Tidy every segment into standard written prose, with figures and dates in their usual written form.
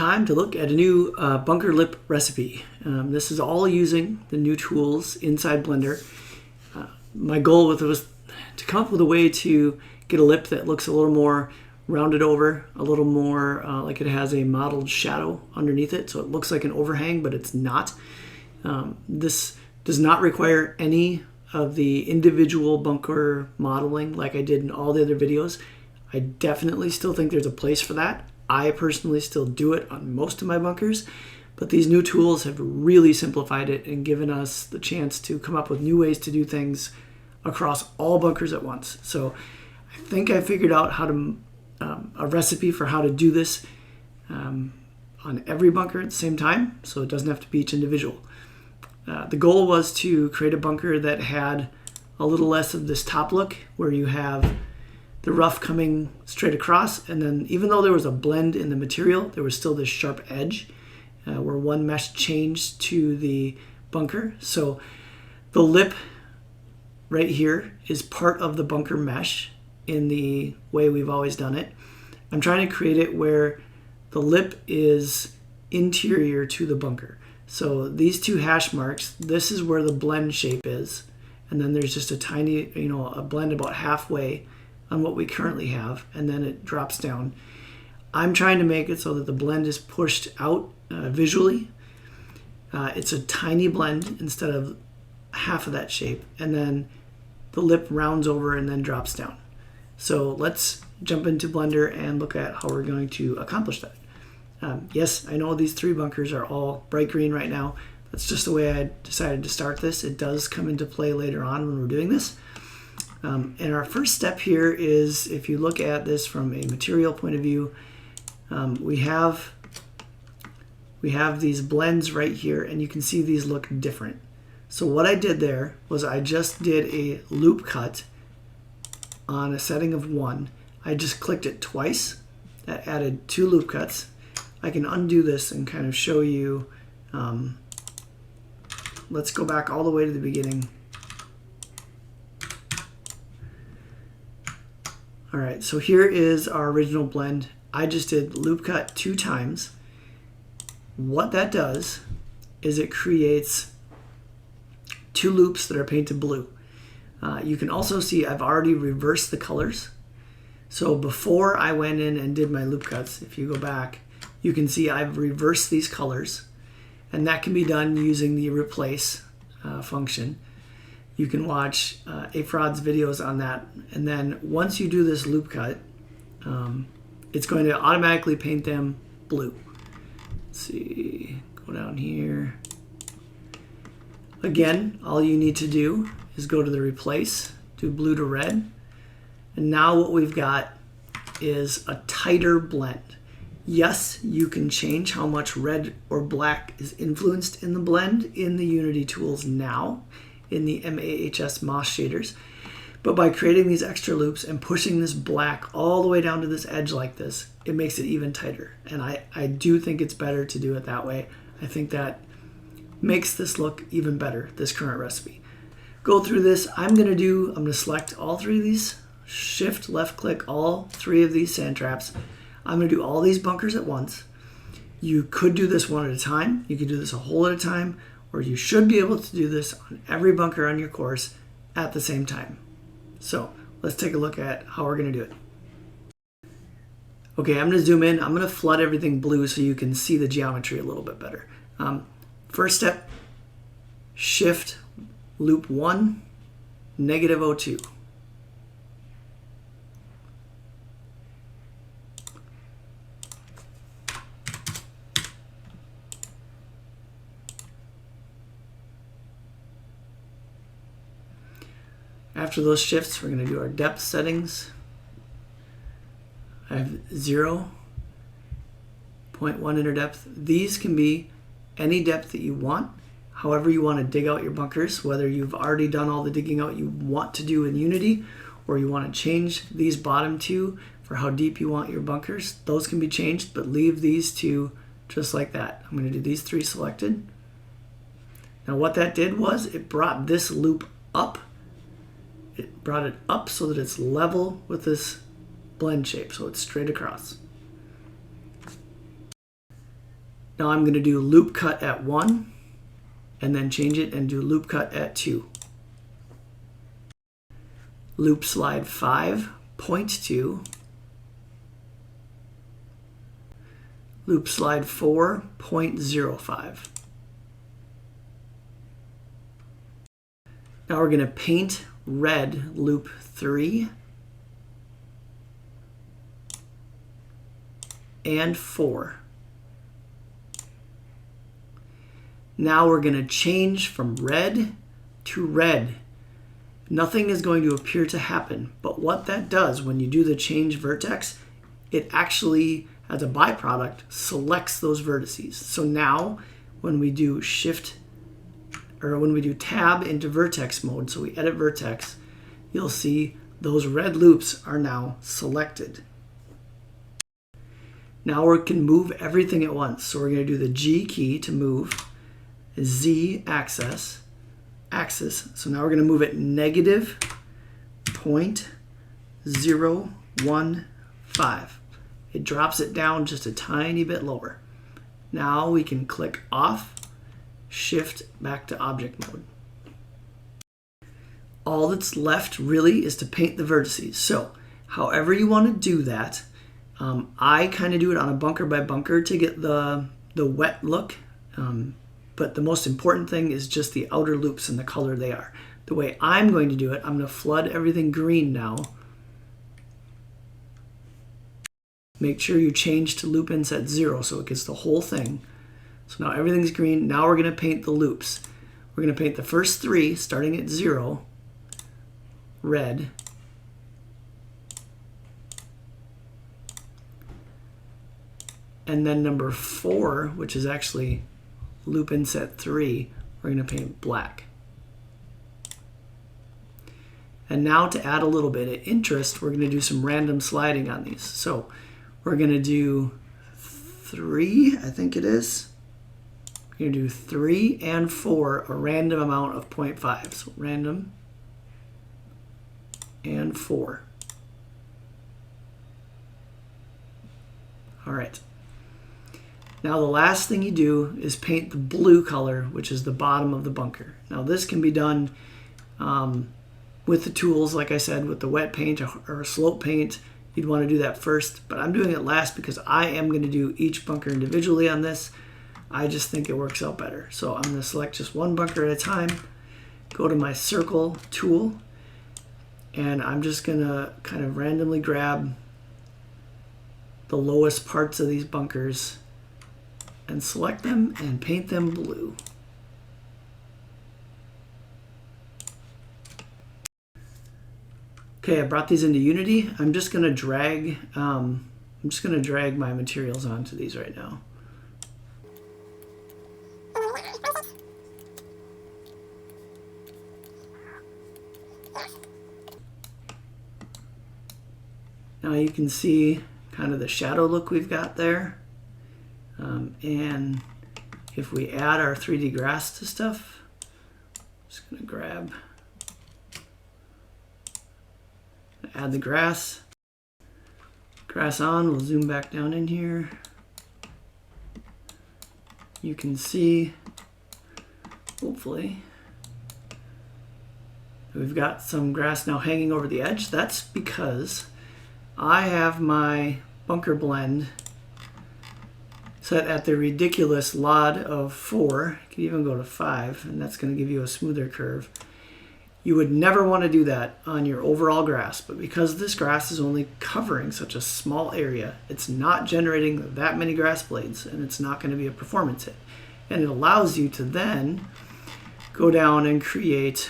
Time to look at a new bunker lip recipe. This is all using the new tools inside Blender. My goal with it was to come up with a way to get a lip that looks a little more rounded over, a little more like it has a modeled shadow underneath it, so it looks like an overhang, but it's not. This does not require any of the individual bunker modeling like I did in all the other videos. I definitely still think there's a place for that. I personally still do it on most of my bunkers, but these new tools have really simplified it and given us the chance to come up with new ways to do things across all bunkers at once. So I think I figured out how to a recipe for how to do this on every bunker at the same time, so it doesn't have to be each individual. The goal was to create a bunker that had a little less of this top look where you have the rough coming straight across, and then even though there was a blend in the material, there was still this sharp edge where one mesh changed to the bunker. So the lip right here is part of the bunker mesh in the way we've always done it. I'm trying to create it where the lip is interior to the bunker. So these two hash marks, this is where the blend shape is, and then there's just a tiny, a blend about halfway on what we currently have, and then it drops down. I'm trying to make it so that the blend is pushed out visually. It's a tiny blend instead of half of that shape, and then the lip rounds over and then drops down. So let's jump into Blender and look at how we're going to accomplish that. Yes, I know these three bunkers are all bright green right now. That's just the way I decided to start this. It does come into play later on when we're doing this. And our first step here is, if you look at this from a material point of view, we have these blends right here, and you can see these look different. So what I did there was I just did a loop cut on a setting of 1. I just clicked it twice. That added 2 loop cuts. I can undo this and kind of show you. Let's go back all the way to the beginning. All right, so here is our original blend. I just did loop cut 2 times. What that does is it creates 2 loops that are painted blue. You can also see I've already reversed the colors. So before I went in and did my loop cuts, if you go back, you can see I've reversed these colors, and that can be done using the replace function. You can watch Afrod's videos on that, and then once you do this loop cut, it's going to automatically paint them blue. Let's see, go down here. Again, all you need to do is go to the replace, do blue to red, and now what we've got is a tighter blend. Yes, you can change how much red or black is influenced in the blend in the Unity tools now, in the MAHS shaders. But by creating these extra loops and pushing this black all the way down to this edge like this, it makes it even tighter. And I do think it's better to do it that way. I think that makes this look even better, this current recipe. Go through this. I'm going to select all 3 of these, shift left click all 3 of these sand traps. I'm going to do all these bunkers at once. You could do this one at a time. You could do this a whole at a time, or you should be able to do this on every bunker on your course at the same time. So let's take a look at how we're going to do it. Okay, I'm going to zoom in. I'm going to flood everything blue so you can see the geometry a little bit better. First step, shift loop 1, -02. After those shifts, we're going to do our depth settings. I have 0.1 inner depth. These can be any depth that you want, however you want to dig out your bunkers, whether you've already done all the digging out you want to do in Unity, or you want to change these bottom 2 for how deep you want your bunkers. Those can be changed, but leave these 2 just like that. I'm going to do these 3 selected. Now what that did was it brought this loop up. It brought it up so that it's level with this blend shape, so it's straight across. Now I'm going to do loop cut at 1 and then change it and do loop cut at 2. Loop slide 5, 0.2. Loop slide 4, 0.05. Now we're going to paint red loop 3 and 4. Now we're going to change from red to red. Nothing is going to appear to happen, but what that does when you do the change vertex, it actually, as a byproduct, selects those vertices. So now when we do shift, or when we do tab into vertex mode, so we edit vertex, you'll see those red loops are now selected. Now we can move everything at once. So we're going to do the G key to move, Z axis. So now we're going to move it negative 0.015. It drops it down just a tiny bit lower. Now we can click off, shift back to object mode. All that's left really is to paint the vertices. So however you want to do that, I kind of do it on a bunker by bunker to get the wet look. But the most important thing is just the outer loops and the color they are. The way I'm going to do it, I'm going to flood everything green now. Make sure you change to loop inset 0 so it gets the whole thing. So now everything's green. Now we're going to paint the loops. We're going to paint the first 3 starting at 0, red. And then number 4, which is actually loop inset 3, we're going to paint black. And now to add a little bit of interest, we're going to do some random sliding on these. So we're going to do 3, I think it is. We're going to do 3 and 4, a random amount of 0.5. So random and 4. All right. Now the last thing you do is paint the blue color, which is the bottom of the bunker. Now this can be done with the tools, like I said, with the wet paint or slope paint. You'd want to do that first, but I'm doing it last because I am going to do each bunker individually on this. I just think it works out better. So I'm going to select just one bunker at a time, go to my circle tool, and I'm just going to kind of randomly grab the lowest parts of these bunkers and select them and paint them blue. Okay, I brought these into Unity. I'm just going to drag my materials onto these right now. Now you can see kind of the shadow look we've got there. And if we add our 3D grass to stuff, I'm just going to add the grass on. We'll zoom back down in here. You can see, hopefully, we've got some grass now hanging over the edge. That's because I have my bunker blend set at the ridiculous LOD of 4. You can even go to 5, and that's going to give you a smoother curve. You would never want to do that on your overall grass, but because this grass is only covering such a small area, it's not generating that many grass blades, and it's not going to be a performance hit. And it allows you to then go down and create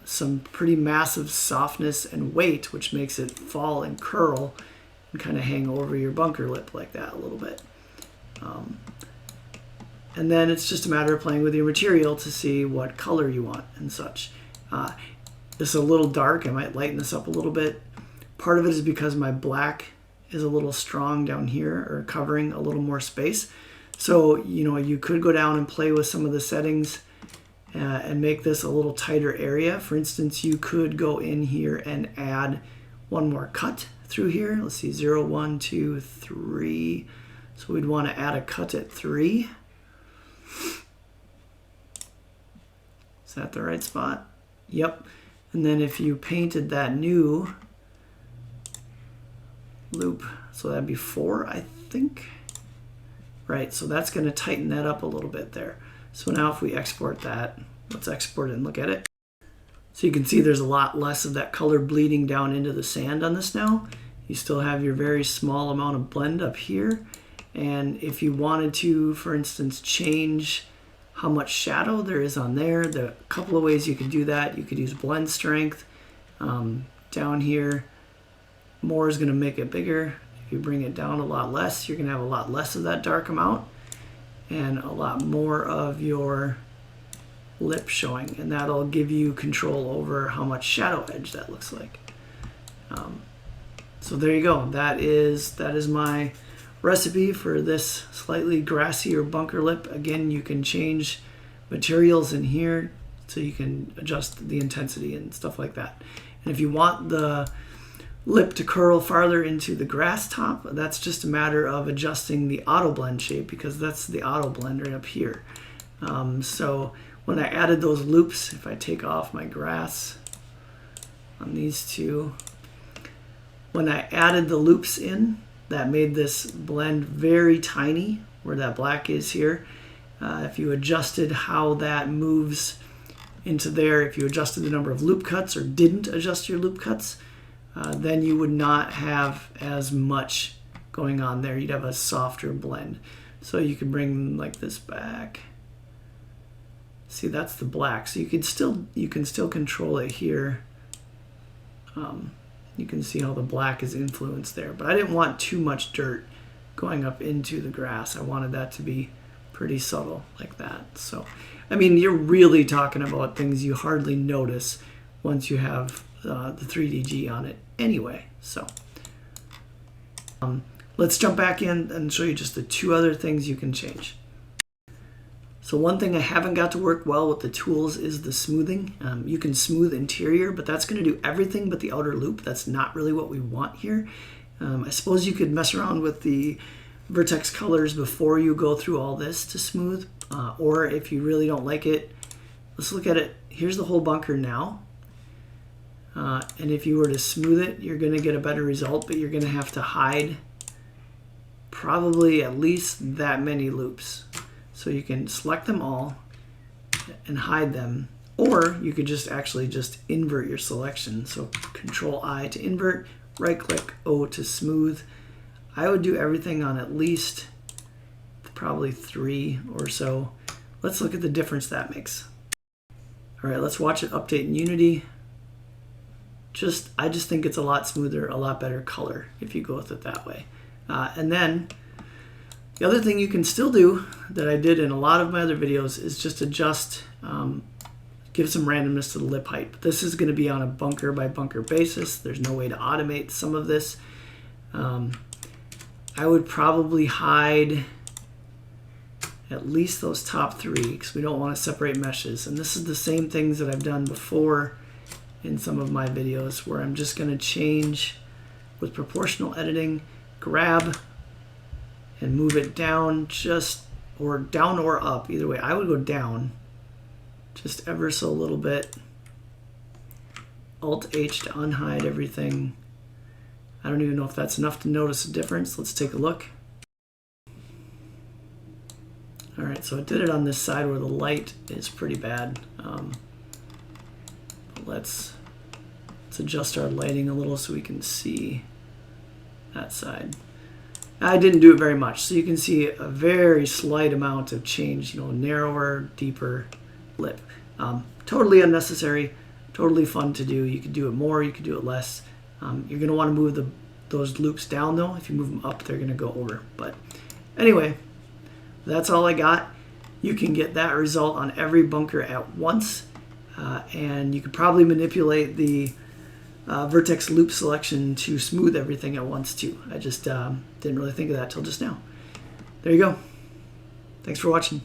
some pretty massive softness and weight, which makes it fall and curl and kind of hang over your bunker lip like that a little bit. And then it's just a matter of playing with your material to see what color you want and such. This is a little dark. I might lighten this up a little bit. Part of it is because my black is a little strong down here, or covering a little more space. So, you could go down and play with some of the settings and make this a little tighter area. For instance, you could go in here and add one more cut through here. Let's see, 0, 1, 2, 3. So we'd want to add a cut at 3. Is that the right spot? Yep. And then if you painted that new loop, so that'd be 4, I think. Right, so that's going to tighten that up a little bit there. So now if we export that, let's export it and look at it. So you can see there's a lot less of that color bleeding down into the sand on this now. You still have your very small amount of blend up here. And if you wanted to, for instance, change how much shadow there is on there, there are a couple of ways you could do that. You could use blend strength. Down here, more is going to make it bigger. If you bring it down a lot less, you're going to have a lot less of that dark amount and a lot more of your lip showing, and that'll give you control over how much shadow edge that looks like. So there you go. That is my recipe for this slightly grassy or bunker lip. Again, you can change materials in here so you can adjust the intensity and stuff like that. And if you want the lip to curl farther into the grass top, that's just a matter of adjusting the auto blend shape, because that's the auto blend right up here. So when I added those loops, if I take off my grass on these two, when I added the loops in, that made this blend very tiny where that black is here. If you adjusted how that moves into there, if you adjusted the number of loop cuts or didn't adjust your loop cuts, then you would not have as much going on there. You'd have a softer blend. So you could bring like this back. See, that's the black. So you can still control it here. You can see how the black is influenced there. But I didn't want too much dirt going up into the grass. I wanted that to be pretty subtle like that. So, I mean, you're really talking about things you hardly notice once you have the 3DG on it anyway. So let's jump back in and show you just the 2 other things you can change. So one thing I haven't got to work well with the tools is the smoothing. You can smooth interior, but that's going to do everything but the outer loop. That's not really what we want here. I suppose you could mess around with the Vertex colors before you go through all this to smooth, or if you really don't like it, let's look at it. Here's the whole bunker now. And if you were to smooth it, you're going to get a better result, but you're going to have to hide probably at least that many loops. So you can select them all and hide them, or you could just actually just invert your selection. So Control I to invert, right click O to smooth. I would do everything on at least probably 3 or so. Let's look at the difference that makes. All right, let's watch it update in Unity. I just think it's a lot smoother, a lot better color if you go with it that way. And then the other thing you can still do that I did in a lot of my other videos is just adjust, give some randomness to the lip height. But this is going to be on a bunker by bunker basis. There's no way to automate some of this. I would probably hide at least those top 3 because we don't want to separate meshes. And this is the same things that I've done before in some of my videos where I'm just going to change with proportional editing, grab and move it down or down or up. Either way, I would go down just ever so a little bit. Alt-H to unhide everything. I don't even know if that's enough to notice a difference. Let's take a look. All right, so it did it on this side where the light is pretty bad. Let's adjust our lighting a little so we can see that side. I didn't do it very much, so you can see a very slight amount of change, narrower, deeper lip. Totally unnecessary, totally fun to do. You could do it more, you could do it less. You're going to want to move those loops down though. If you move them up, they're going to go over. But anyway, that's all I got. You can get that result on every bunker at once. And you could probably manipulate the Vertex loop selection to smooth everything at once too. I just didn't really think of that till just now. There you go. Thanks for watching.